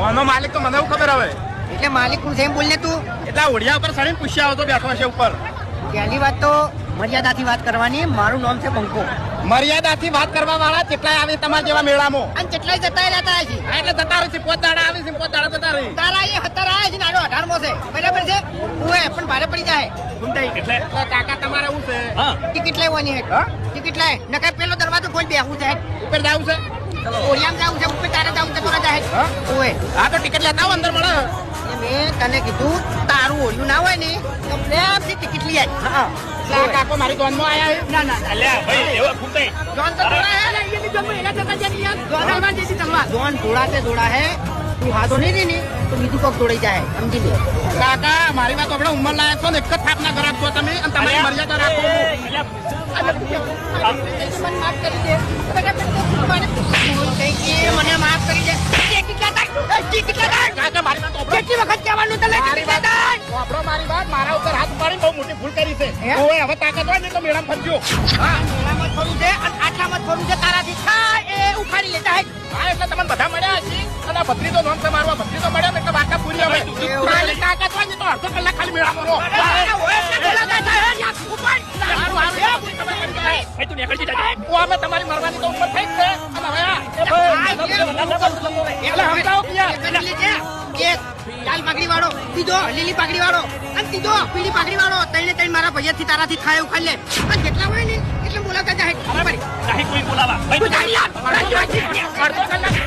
ઓનો માલિક તો મને ખબર હવે. એટલે માલિક કોણ છે એમ બોલ ને તું. એટલે ઓડિયા ઉપર સડીને પૂછ્યા હતો બેઠો છે ઉપર. પહેલી વાત તો મર્યાદાથી વાત કરવાની. મારું નામ છે બંકો. મર્યાદાથી વાત કરવા વાળા કેટલાય આવે તમારા જેવા મેળામાં. અને કેટલાય જતા રહેતા છે. હા, એટલે જતા રહી પોત દાડા આવી છે પોત દાડા જતા રહી. તારા એ 17 આયા છે નાનો 18મો છે બરાબર છે. ઓએ પણ ભારે પડી જાય. એટલે કાકા તમારે શું છે? ટિકિટ લેવાની હે. ટિકિટ લાય નકર પેલો દરવાજો ખોલ બેહું છે. ઉપર જાવું છે? ઓરિયામ જાવું છે ઉપર તારે જાવું છે તો જાય. ઓએ હા તો ટિકિટ લેતા આવો અંદર મળે. મેં તને કીધું તારું ઓરિયું ના હોય ને તો પ્લેનથી ટિકિટ લઈ આય. હા એટલે કાકો મારી દોનમાં આયા છે? ના ના અલ્યા ભાઈ એવો ખૂંટાઈ જોન તો થોડા હે ને એની જમ્મુ એના જગા જની યાર જોન માં જેસી તલવાર જોન થોડા હે તું હાથો નહીં રે ને તો બીજું કોક દોડાઈ જાય સમજી લે. કાકા મારી વાત આપણે ઉંમર લાયક છો ને એક જ થાપના ઘર આપશો તમે અને તમારી મર્યાદા રાખો. મને માફ કરી દે મને માફ કરી દે. કાકા મારી વાત સાંભળો. કેટલી વખત કહેવાનું તને સાંભળો મારી વાત. મારા ઉપર હાથ ઉપાડીને બહુ મોટી ભૂલ કરી છે. હે? ઓય હવે તાકાત હોય ને તો મેળામાં ફરજો. હા મેળામાં થોડું છે અને આટલામાં થોડું છે તારાથી થાય એ ઉખાડી લેતા હે. હા એટલે તમને બધા મળ્યા છે અને આ ભત્રીજો નોમ છે મારવા ભત્રીજો મળ્યા ને એટલે વાર્તા પૂરી હવે. મારી તાકાત હોય ને તો અડધો કલાક ખાલી મેળામાં રહો. ભાઈ તું નીકળી જા ઓ અમે તમારી મરવાની તો ઉંમર થઈ જ છે અને હવે એટલે સમજાવો ક્યાં લાલ પાઘડી વાળો ત્રીજો લીલી પાઘડી વાળો અને ત્રીજો પીળી પાઘડી વાળો ત્રણે મારા ભૈયાથી તારાથી થાય એવું ખાઈ લે અને જેટલા હોય ને એટલે બોલાવતા જાય બરાબર નહીં કોઈ બોલાવા ભાઈ તું જા અડધો કલાક